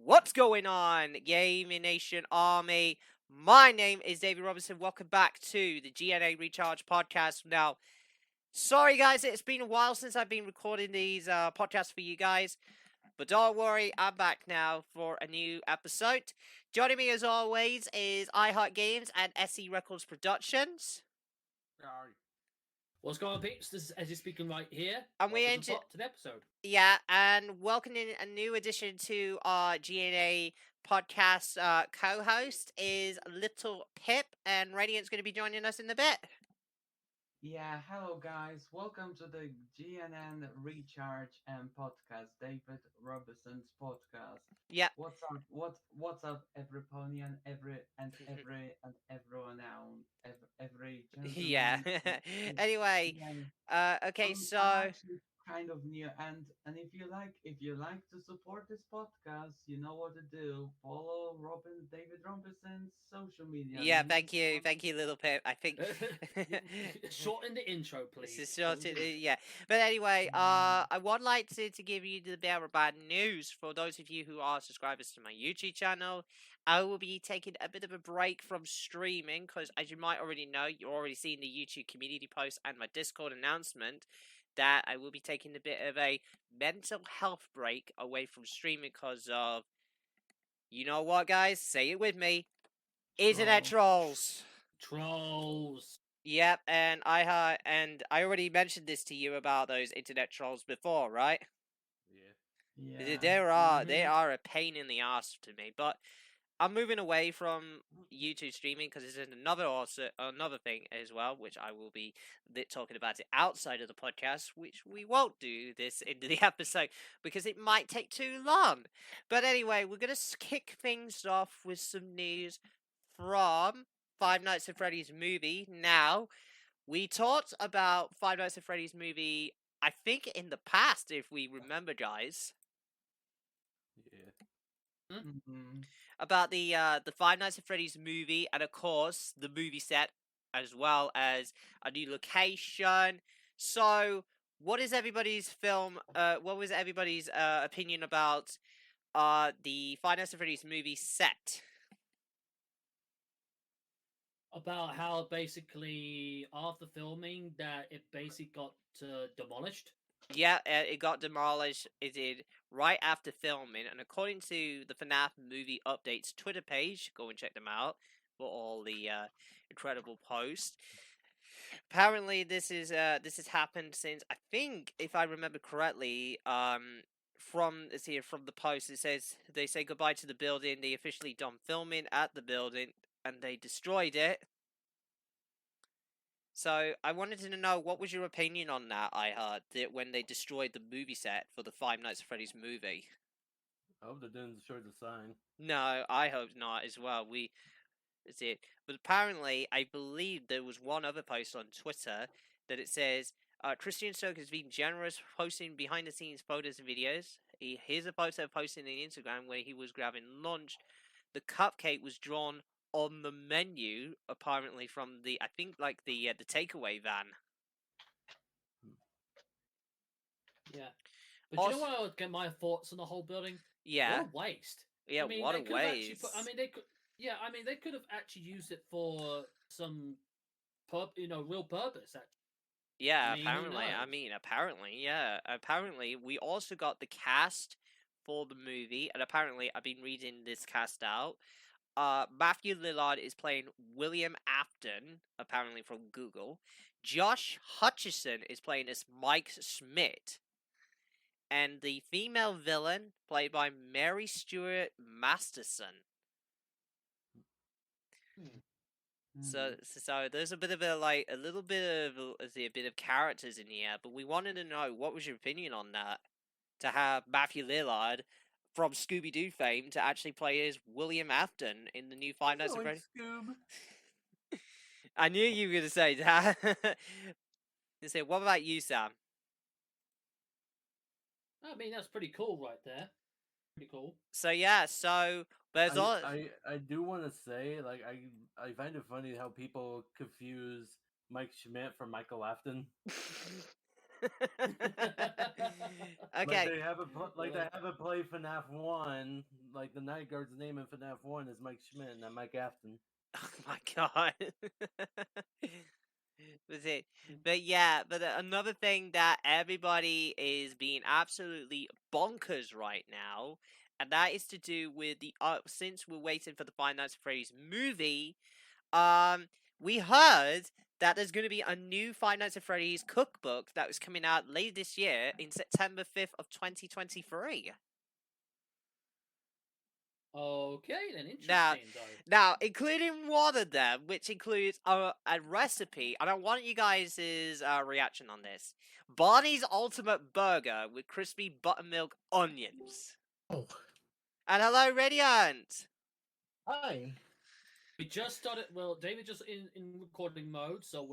What's going on, Gaming Nation Army? My name is David Robinson. Welcome back to the GNA ReCharged podcast. Now, sorry guys, it's been a while since I've been recording these podcasts for you guys, but don't worry, I'm back now for a new episode. Joining me as always is iHeart Games and SE Records Productions. What's going on, peeps? This is Ezzy speaking right here. And we Welcome to the episode. Yeah, and welcoming a new addition to our GNA podcast co-host is Little Pip, and Radiant's going to be joining us in a bit. Yeah, hello guys. Welcome to the GNN Recharge and podcast, David Robinson's podcast. Yeah. What's up? What's up, everybody and everyone out, every gentleman. Yeah. Anyway, okay, I'm so actually kind of new, and if you like to support this podcast, you know what to do. Follow David Robinson's social media. yeah, thank you, Little Pip. I think shorten the intro, please. Yeah. But anyway, I would like to give you the bearer of bad news for those of you who are subscribers to my YouTube channel. I will be taking a bit of a break from streaming because, as you might already know, you're already seeing the YouTube community post and my Discord announcement that I will be taking a bit of a mental health break away from streaming because of, you know what, guys? Say it with me. Internet trolls. Trolls. Yep, and I already mentioned this to you about those internet trolls before, right? Yeah. They are a pain in the ass to me, but I'm moving away from YouTube streaming because there's another thing as well, which I will be talking about it outside of the podcast, which we won't do this into the episode because it might take too long. But anyway, we're gonna kick things off with some news from Five Nights at Freddy's movie. Now, we talked about Five Nights at Freddy's movie, I think, in the past, if we remember, guys. Yeah. Mm-hmm. About the Five Nights at Freddy's movie, and of course the movie set, as well as a new location. So, what is everybody's What was everybody's opinion about the Five Nights at Freddy's movie set? About how basically after filming that it basically got demolished. Yeah, it got demolished. It did right after filming, and according to the FNAF Movie Updates Twitter page, go and check them out for all the incredible posts. Apparently, this has happened since, I think, if I remember correctly, from the post, it says they say goodbye to the building. They officially done filming at the building, and they destroyed it. So, I wanted to know, what was your opinion on that, I heard, that when they destroyed the movie set for the Five Nights at Freddy's movie? I hope they didn't destroy the sign. No, I hope not as well. That's it. But apparently, I believe there was one other post on Twitter that it says, Christian Stoke has been generous posting behind-the-scenes photos and videos. Here's a photo posted on Instagram where he was grabbing lunch. The cupcake was drawn on the menu, apparently from the takeaway van. Yeah. But you know what I would get my thoughts on the whole building? Yeah. What a waste. Yeah, what a waste. They could have actually used it for some real purpose, actually. Yeah, apparently, we also got the cast for the movie, and apparently, I've been reading this cast out. Matthew Lillard is playing William Afton, apparently from Google. Josh Hutcherson is playing as Mike Schmidt. And the female villain, played by Mary Stuart Masterson. So there's a bit of a bit of characters in here, but we wanted to know, what was your opinion on that? To have Matthew Lillard from Scooby-Doo fame to actually play as William Afton in the new Five Nights at Freddy's. I knew you were going to say that. What about you, Sam? I mean, that's pretty cool right there. Pretty cool. So yeah, there's I do want to say, like, I find it funny how people confuse Mike Schmidt for Michael Afton. Okay. Like they have a play FNAF 1 like the night guard's name in FNAF 1 is Mike Schmidt, not Mike Afton. Oh my god. Was it? But yeah, but another thing that everybody is being absolutely bonkers right now, and that is to do with the since we're waiting for the Five Nights at Freddy's movie, we heard that there's going to be a new Five Nights at Freddy's cookbook that was coming out later this year in September 5th of 2023. Okay, then Now, interesting though. Now, including one of them, which includes a recipe, and I want you guys' reaction on this. Barney's Ultimate Burger with crispy buttermilk onions. Oh, And hello, Radiant! hi. We just started. Well, David just in recording mode, so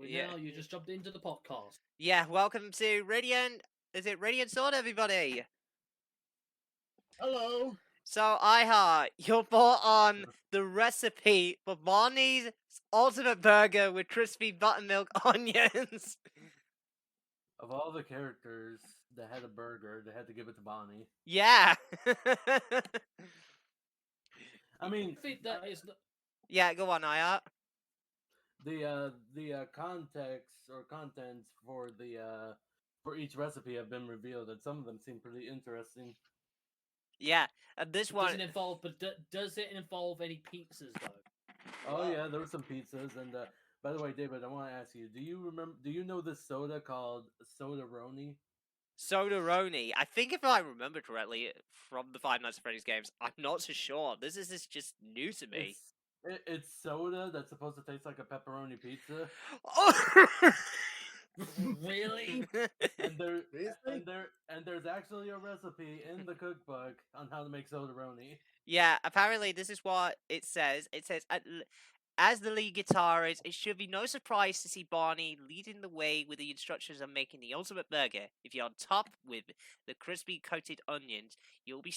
Yeah. now you just jumped into the podcast. Yeah, welcome to Radiant. Is it Radiant Sword, everybody? Hello. So, Iha, you're bought on the recipe for Barney's Ultimate Burger with crispy buttermilk onions. Of all the characters that had a burger, they had to give it to Bonnie. Yeah. I mean, I think that is not. Yeah, go on, Iha. the context or contents for each recipe have been revealed, and some of them seem pretty interesting. Yeah, and this one. Doesn't involve, but does it involve any pizzas though? Oh yeah, there were some pizzas, and by the way, David, I want to ask you: Do you know this soda called Soda-Roni? Soda-Roni. I think if I remember correctly from the Five Nights at Freddy's games, I'm not so sure. This is just new to me. It's soda that's supposed to taste like a pepperoni pizza, Really? and Seriously? there's actually a recipe in the cookbook on how to make Soda-Roni. Yeah, apparently this is what it says. It says, as the lead guitarist, it should be no surprise to see Barney leading the way with the instructions on making the ultimate burger. If you're on top with the crispy coated onions, you'll be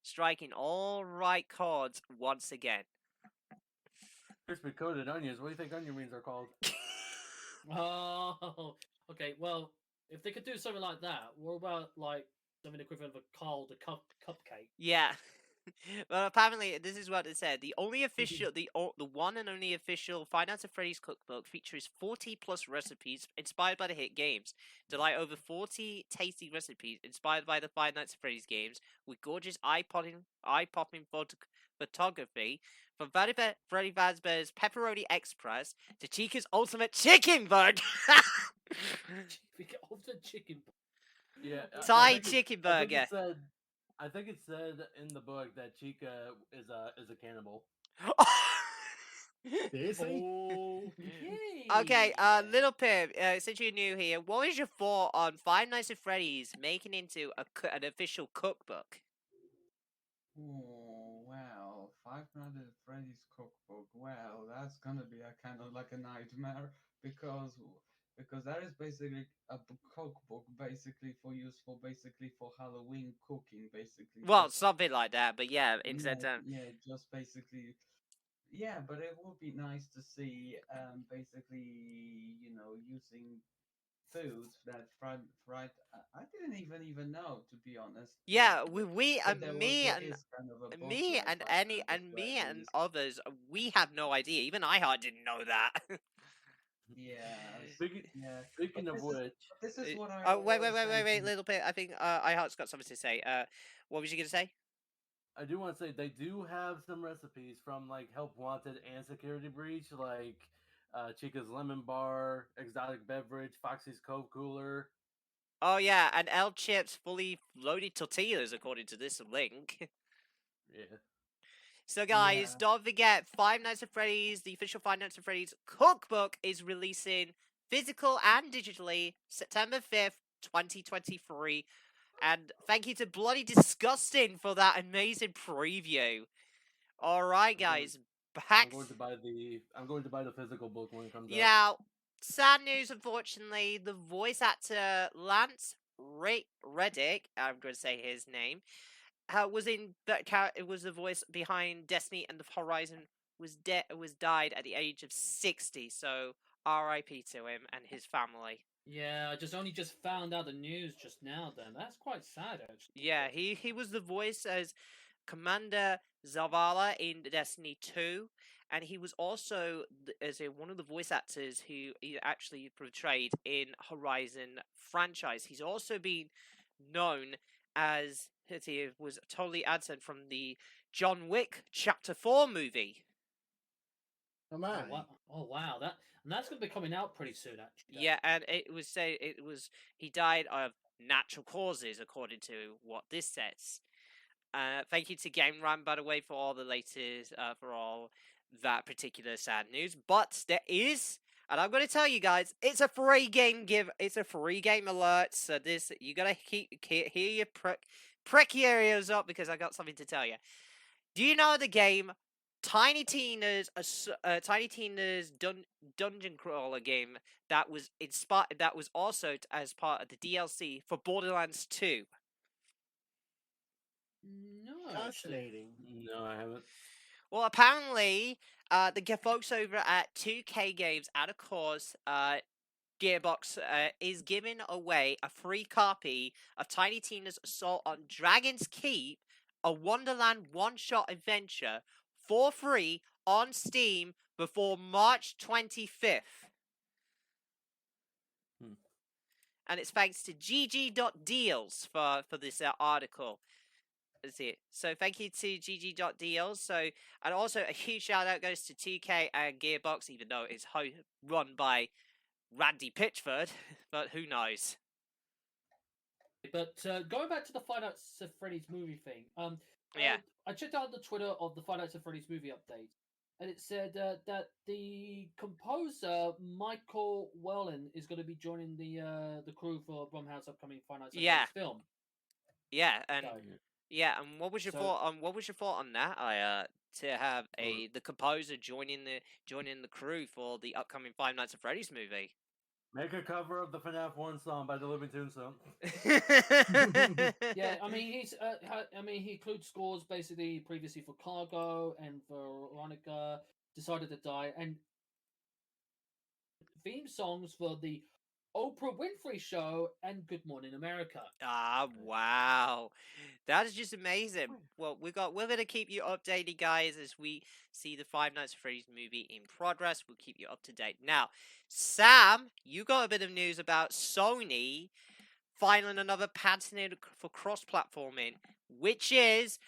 striking all right chords once again. Crispy coated onions. What do you think onion rings are called? Oh, okay. Well, if they could do something like that, what about like something equivalent of a called a cupcake? Yeah. Well, apparently, this is what it said. The one and only official Five Nights at Freddy's cookbook features 40 plus recipes inspired by the hit games. Delight over 40 tasty recipes inspired by the Five Nights at Freddy's games, with gorgeous eye-popping photography, from Freddy Fazbear's Pepperoni Express to Chica's Ultimate Chicken Burger. We get off the chicken. Yeah, Thai chicken burger. I think it said in the book that Chica is a cannibal. Seriously? Okay, Little Pip, since you're new here, what is your thought on Five Nights at Freddy's making into an official cookbook? Oh, well, Five Nights at Freddy's cookbook. Well, that's gonna be a kind of like a nightmare because that is basically a cookbook basically for Halloween cooking basically. Well, just- something like that, but yeah, instead yeah, just basically. Yeah, but it would be nice to see basically using foods that fried. I didn't even know, to be honest. yeah, that- we that there and is kind of a book me like and Five Nights at me and Freddy's. others, we have no idea. Even iHeart didn't know that. Yeah. Speaking, Yeah. speaking But of this is- which, This is what I. Oh, wait, always say to- Little Pip. I think iHeart's got something to say. What was you gonna say? I do want to say they do have some recipes from like Help Wanted and Security Breach, like Chica's Lemon Bar, Exotic Beverage, Foxy's Cove Cooler. Oh yeah, and L Chips fully loaded tortillas, according to this link. Yeah. So guys, Yeah. don't forget, Five Nights at Freddy's, the official Five Nights at Freddy's cookbook is releasing physical and digitally September 5th, 2023. And thank you to Bloody Disgusting for that amazing preview. Alright guys, back. I'm going to buy the physical book when it comes out. Now, sad news, unfortunately, the voice actor Lance Reddick, I'm going to say his name, it was the voice behind Destiny and the Horizon, was died at the age of 60. So R.I.P. to him and his family. Yeah, I just found out the news just now. Then that's quite sad, actually. Yeah, he was the voice as Commander Zavala in Destiny 2, and he was also one of the voice actors who he actually portrayed in Horizon franchise. He's also been known as he was totally absent from the John Wick Chapter 4 movie. Oh Oh, my. wow, that's going to be coming out pretty soon, actually. Yeah, and it was he died of natural causes according to what this says. Thank you to Game Ram, by the way, for all the latest, for all that particular sad news. But there is, and I'm going to tell you guys, it's a free game it's a free game alert. So you gotta hear your pricky areas up because I got something to tell you. Do you know the game Tiny Tina's dungeon crawler game that was inspired? That was also as part of the DLC for Borderlands 2. No, actually. Fascinating. No, I haven't. Well, apparently, the folks over at 2K Games, out of course, Gearbox is giving away a free copy of Tiny Tina's Assault on Dragon's Keep, a Wonderland one-shot adventure, for free on Steam before March 25th. And it's thanks to gg.deals for this article. That's it. So thank you to gg.deals. So, and also a huge shout out goes to 2K and Gearbox, even though it's run by Randy Pitchford, but who knows? But going back to the Five Nights at Freddy's movie thing, Yeah. I checked out the Twitter of the Five Nights at Freddy's movie update, and it said that the composer Michael Whelan is going to be joining the crew for Blumhouse's upcoming Five Nights at Freddy's film. Yeah, and So, and what was your So- thought on that? To have the composer joining the crew for the upcoming Five Nights at Freddy's movie. Make a cover of the FNAF 1 song by the Living Tombstone. yeah, I mean he includes scores basically previously for Cargo and Veronica Decided to Die, and theme songs for the Oprah Winfrey Show and Good Morning America. Ah, wow. That is just amazing. Well, we're gonna keep you updated, guys, as we see the Five Nights at Freddy's movie in progress. We'll keep you up to date. Now, Sam, you got a bit of news about Sony filing another patent for cross-platforming, which is,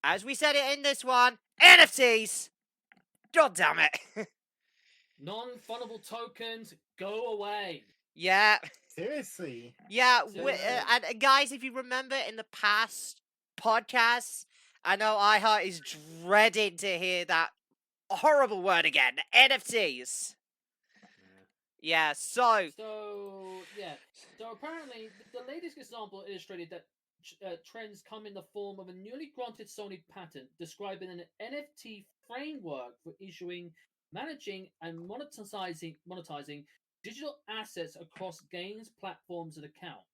as we said it in this one, NFTs. God damn it. Non-fungible tokens, go away. Yeah. Seriously. Yeah, Seriously. and guys, if you remember in the past podcasts, I know iHeart is dreading to hear that horrible word again, NFTs. Yeah, so So apparently, the latest example illustrated that trends come in the form of a newly granted Sony patent describing an NFT framework for issuing, managing, and monetizing digital assets across games, platforms, and accounts.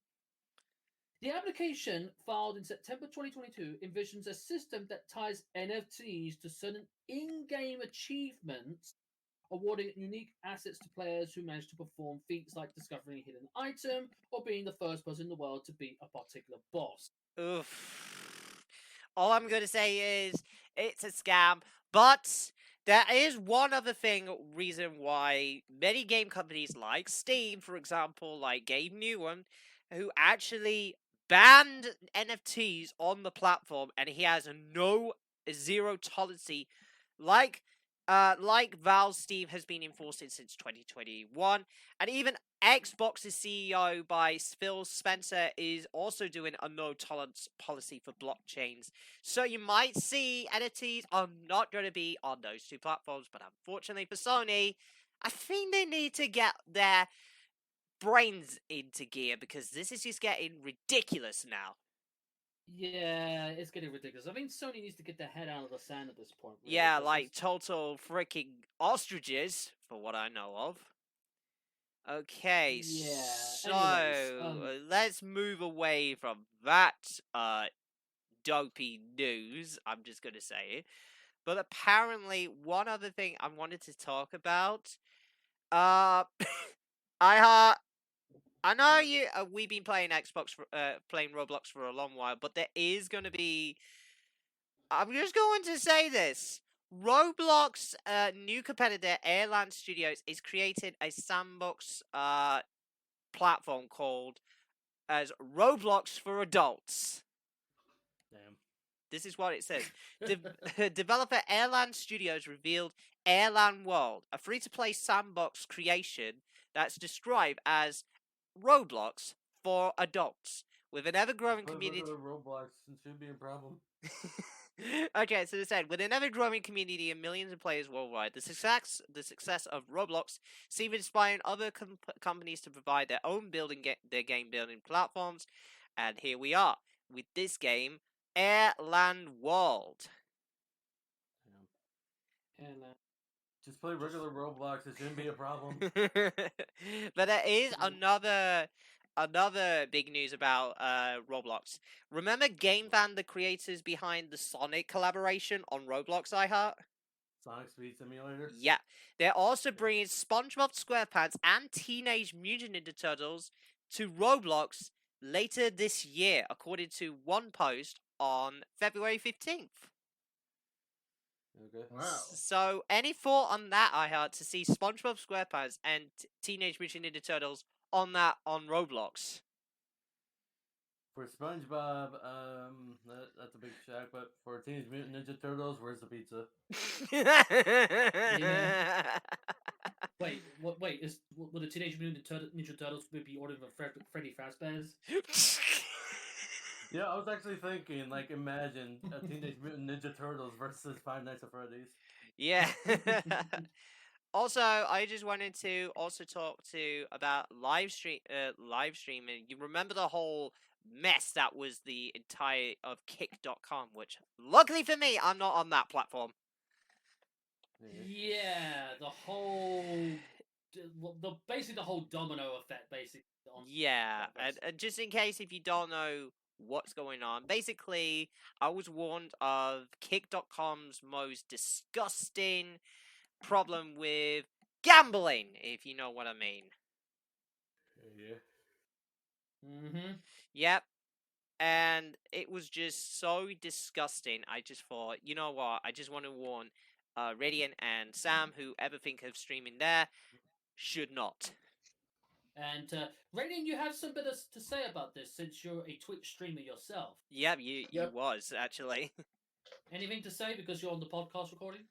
The application, filed in September 2022, envisions a system that ties NFTs to certain in-game achievements, awarding unique assets to players who manage to perform feats like discovering a hidden item or being the first person in the world to beat a particular boss. oof. All I'm going to say is it's a scam, but there is one other reason why many game companies like Steam, for example, like Gabe Newell, who actually banned NFTs on the platform, and he has zero tolerance, like Valve Steam has been enforcing since 2021, and even Xbox's CEO by Phil Spencer is also doing a no tolerance policy for blockchains. So you might see NFTs are not going to be on those two platforms, but unfortunately for Sony, I think they need to get their brains into gear because this is just getting ridiculous now. Yeah, it's getting ridiculous. I think Sony needs to get their head out of the sand at this point. Really, Yeah, because like total freaking ostriches, for what I know of. Okay, Yeah, so anyways, let's move away from that dopey news. I'm just gonna say it. But apparently, one other thing I wanted to talk about, iHeart, I know we've been playing playing Roblox for a long while, but there is going to be. I'm just going to say this. Roblox new competitor Airland Studios is creating a sandbox platform called as Roblox for Adults. Damn. This is what it says. Developer Airland Studios revealed Airland World, a free-to-play sandbox creation that's described as Roblox for adults, with an ever-growing Play community. regular Roblox, it shouldn't be a problem. Okay, so it said, with an ever-growing community and millions of players worldwide, the success of Roblox seems inspiring other companies to provide their own their game building platforms, and here we are with this game, Airland World. Damn. And Just play regular Roblox, it shouldn't be a problem. But there is another big news about Roblox. Remember Game Van, the creators behind the Sonic collaboration on Roblox, iHeart? Sonic Speed Simulator? Yeah. They're also bringing SpongeBob SquarePants and Teenage Mutant Ninja Turtles to Roblox later this year, according to one post on February 15th. Okay. Wow. So, any thought on that, iHeart, to see SpongeBob SquarePants and Teenage Mutant Ninja Turtles on Roblox? For SpongeBob, that's a big shack, but for Teenage Mutant Ninja Turtles, where's the pizza? wait, what? Wait, will the Teenage Mutant Ninja Turtles be ordering for Freddy Fazbear's? Yeah, I was actually thinking, like, imagine a Teenage Mutant Ninja Turtles versus Five Nights at Freddy's. Yeah. Also, I just wanted to also talk about live streaming. You remember the whole mess that was the entire of Kick.com, which luckily for me, I'm not on that platform. Yeah, the whole, basically the whole domino effect, basically. Yeah, and just in case if you don't know what's going on, basically, I was warned of Kick.com's most disgusting problem with gambling, if you know what I mean. Yeah. Mm-hmm. Yep. And it was just so disgusting. I just thought, you know what? I just want to warn Radiant and Sam, who ever think of streaming there, should not. And Radiant, you have some bit to say about this since you're a Twitch streamer yourself. Yep, you Yep. was actually. Anything to say because you're on the podcast recording?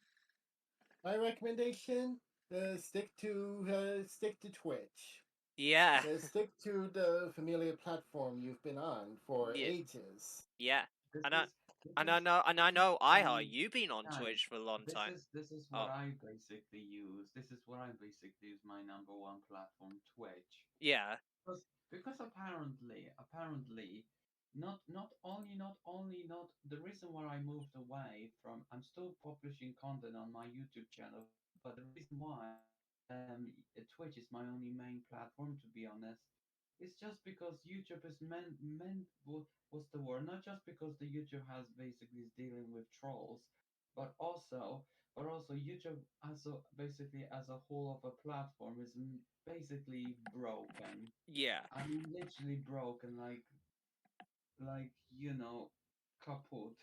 My recommendation: stick to Twitch. Yeah. Stick to the familiar platform you've been on for Yeah. ages. Yeah. This And is- I this is- know, um, you've been on guys, Twitch for a long time. This is what I basically use. This is what I basically use my number one platform, Twitch. Yeah. Because apparently, not the reason why I moved away from, I'm still publishing content on my YouTube channel, but the reason why Twitch is my only main platform, to be honest, is just because YouTube is what's the word? Not just because the YouTube has basically is dealing with trolls, but also YouTube basically as a whole of a platform is basically broken. Yeah. I mean, literally broken, like kaput.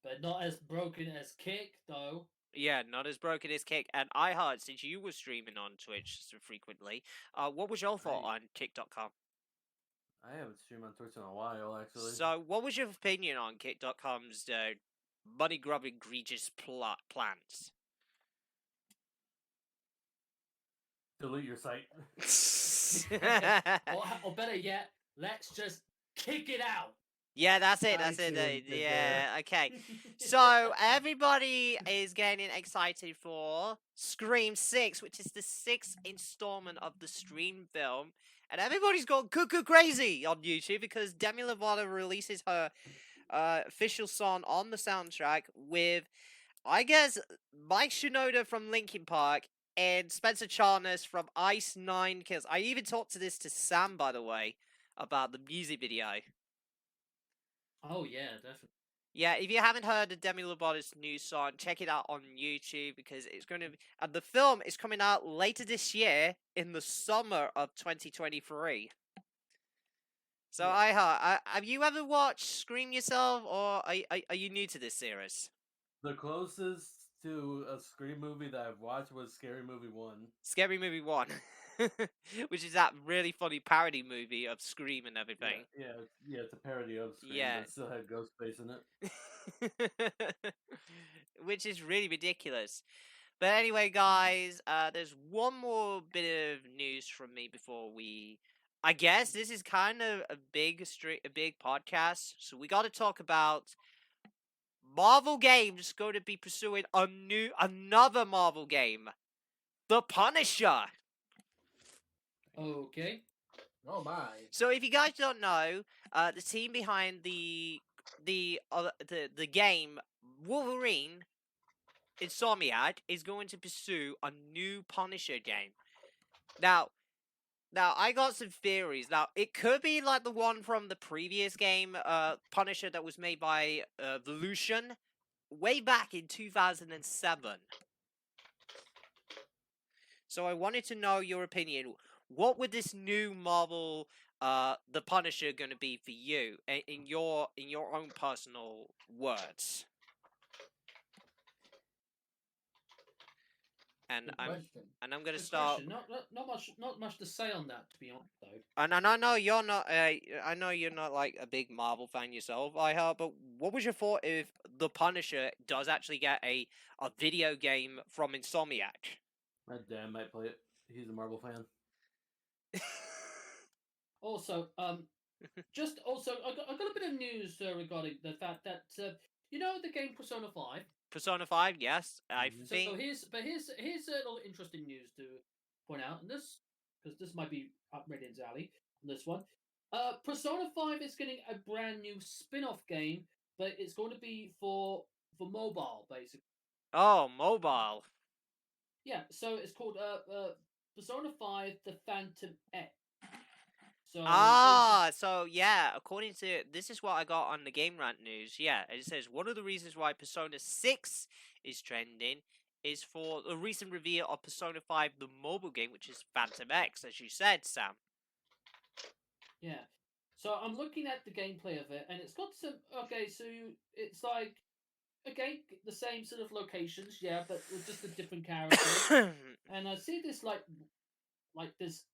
But not as broken as Kick, though. Yeah, not as broken as Kick. And iHeart, since you were streaming on Twitch so frequently, what was your thought on Kick.com? I haven't streamed on Twitch in a while, actually. So, what was your opinion on Kick.com's money-grubbing, egregious plans? Delete your site. or better yet, let's just kick it out. Yeah, that's it. I That's see it. what you did Yeah, okay. So everybody is getting excited for Scream 6, which is the 6th installment of the Scream film, and everybody's gone cuckoo crazy on YouTube because Demi Lovato releases her official song on the soundtrack with, I guess, Mike Shinoda from Linkin Park and Spencer Charnas from Ice Nine Kills. I even talked to Sam, by the way, about the music video. Oh yeah, definitely. Yeah, if you haven't heard the Demi Lovato's new song, check it out on YouTube because it's going to be. The film is coming out later this year in the summer of 2023. So, Yeah. have you ever watched Scream yourself, or are you new to this series? The closest to a Scream movie that I've watched was Scary Movie 1. Scary Movie 1, which is that really funny parody movie of Scream and Yeah, everything. yeah, it's a parody of Scream, Yeah. but it still had Ghostface in it. Which is really ridiculous. But anyway, guys, there's one more bit of news from me before we. I guess this is kind of a big podcast, so we got to talk about Marvel Games going to be pursuing another Marvel game, The Punisher. Okay. Oh my. So if you guys don't know, the team behind the game Wolverine, Insomniac, is going to pursue a new Punisher game. Now I got some theories. Now it could be like the one from the previous game, Punisher, that was made by Volution way back in 2007. So I wanted to know your opinion. What would this new Marvel, The Punisher, going to be for you in your own personal words? And Good I'm question. going to Good start. question. Not much to say on that, to be honest, though. And I know you're not. I know you're not like a big Marvel fan yourself. I heard, but what was your thought if The Punisher does actually get a video game from Insomniac? My dad might play it. He's a Marvel fan. Also, just also, I got a bit of news regarding the fact that you know the game Persona 5. Persona 5, yes. I Mhm. think. So here's a little interesting news to point out, and this because this might be up Radiant's alley on this one. Persona 5 is getting a brand new spin-off game, but it's going to be for mobile, basically. Oh, mobile. Yeah, so it's called Persona 5: The Phantom X. So So yeah, according to this is what I got on the Game Rant news. Yeah, it says one of the reasons why Persona 6 is trending is for the recent reveal of Persona 5, the mobile game, which is Phantom X, as you said, Sam. yeah, so I'm looking at the gameplay of it, and it's got some. Okay, so it's like okay, the same sort of locations, yeah, but with just a different character. And I see this like this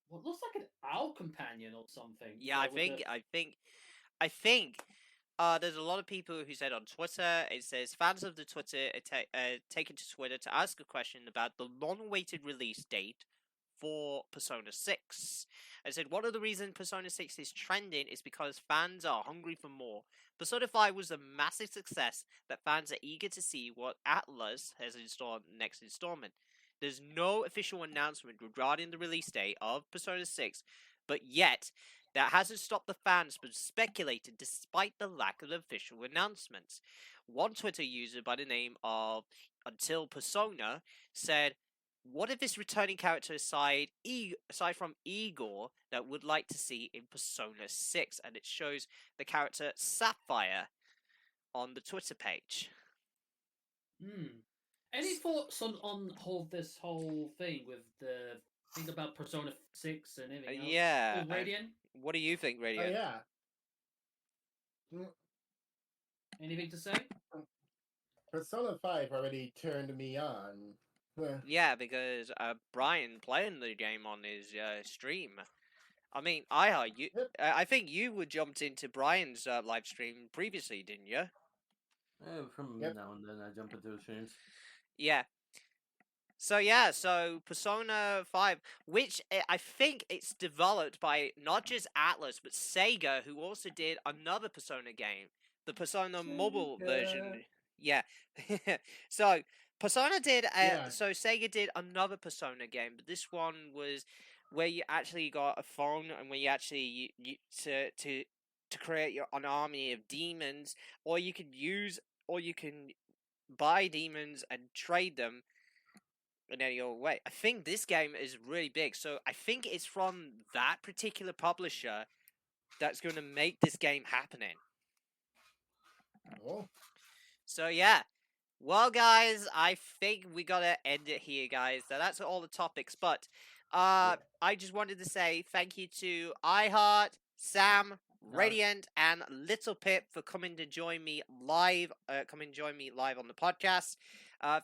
what looks like an owl companion or something. Yeah, I think there's a lot of people who said on Twitter, it says fans of the Twitter taken to Twitter to ask a question about the long-awaited release date for Persona 6. I said one of the reasons Persona 6 is trending is because fans are hungry for more. Persona 5 was a massive success that fans are eager to see what Atlas has installed next installment. There's no official announcement regarding the release date of Persona 6, but yet that hasn't stopped the fans from speculating despite the lack of official announcements. One Twitter user by the name of Until Persona said, what if this returning character aside from Igor that would like to see in Persona 6? And it shows the character Sapphire on the Twitter page. Any thoughts on this whole thing with the thing about Persona 6 and everything else? Yeah. Radiant? What do you think, Oh Radiant? yeah. Mm, Anything to say? Persona 5 already turned me on. Yeah, because Brian playing the game on his stream. I mean, I think you were jumped into Brian's live stream previously, didn't you? From Yep. now and then, I jump into his streams. Yeah. So Persona 5, which I think it's developed by not just Atlas, but Sega, who also did another Persona game, the Persona mobile version. Yeah. So Persona did, Yeah. so Sega did another Persona game, but this one was where you actually got a phone and where you actually to create an army of demons, or you can buy demons and trade them in any other way. I think this game is really big, so I think it's from that particular publisher that's going to make this game happening. Oh, So yeah. Well, guys, I think we gotta end it here, guys. So that's all the topics. But I just wanted to say thank you to iHeart, Sam, Radiant, and Little Pip for coming to join me live. Join me live on the podcast.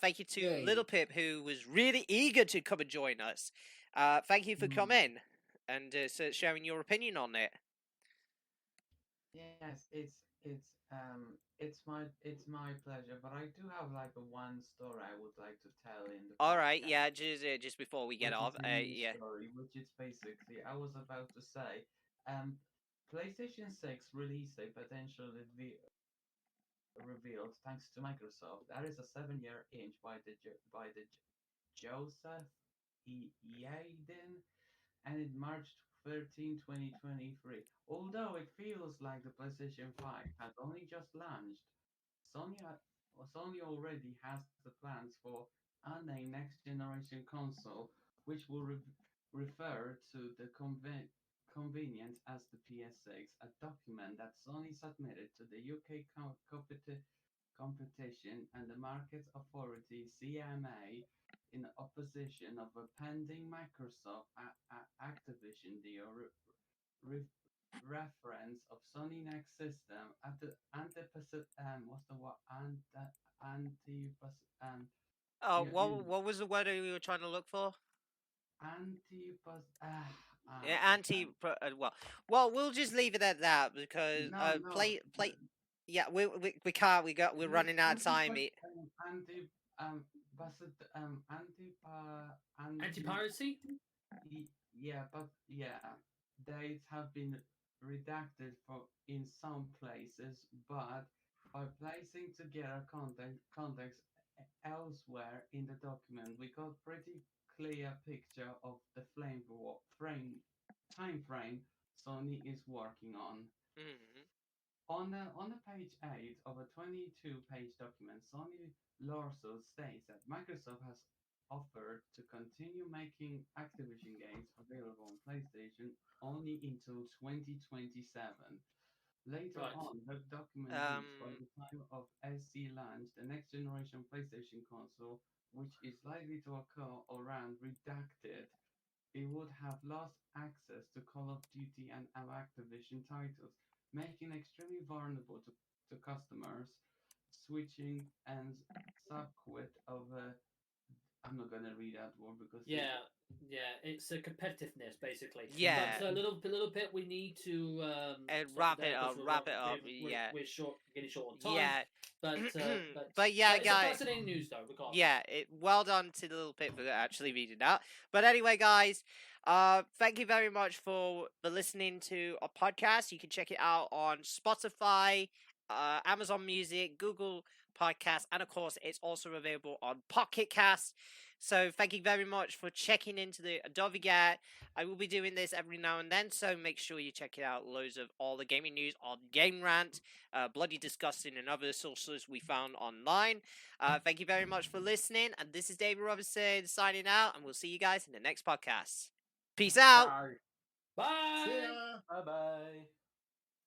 Thank you to Yay. Little Pip, who was really eager to come and join us. Thank you for coming and sharing your opinion on it. Yes, it's my pleasure. But I do have like a one story I would like to tell in the All right, podcast. yeah, just before we get Which off, is a news yeah. story, which is basically I was about to say, PlayStation 6 release date potentially revealed thanks to Microsoft. That is a 7-year inch by the Joseph Yaden, and it March 13, 2023. Although it feels like the PlayStation 5 has only just launched, Sony, ha- Sony already has the plans for unnamed next generation console, which will refer to the convenience as the PS6, a document that Sony submitted to the UK Competition and the Markets Authority (CMA) in opposition of a pending Microsoft Activision deal reference of Sony Next system at the what's the word anti Oh, you, you what was the word you were trying to look for? anti Yeah, anti. Well, we'll just leave it at that because no Yeah, we can't. We're running out of time. anti was it Anti-piracy? yeah, but yeah, dates have been redacted for in some places, but by placing together context elsewhere in the document, we got pretty clear picture of the time frame Sony is working on. Mhm. On the page 8 of a 22-page document, Sony lawsuit states that Microsoft has offered to continue making Activision games available on PlayStation only until 2027. Later Right. on, the document reads, by the time of SC launch, the next generation PlayStation console, which is likely to occur around redacted, it would have lost access to Call of Duty and Activision titles, making extremely vulnerable to customers switching and subquit of a. I'm not gonna read that word because Yeah, it's a competitiveness basically. Yeah, But a little bit, we need to and stop it there because wrap it up. Yeah, we're short, getting short on time. yeah. But Yeah, it's a guys. fascinating news though, regardless. Yeah, well done to the Little Pit for actually reading that. But anyway, guys, thank you very much for listening to our podcast. You can check it out on Spotify, Amazon Music, Google Podcasts, and of course, it's also available on Pocket Cast. So thank you very much for checking into the Adobe Get. I will be doing this every now and then, so make sure you check it out. Loads of all the gaming news on Game Rant, Bloody Disgusting, and other sources we found online. Thank you very much for listening, and this is David Robinson signing out, and we'll see you guys in the next podcast. Peace out. Bye. Bye. see ya. Bye.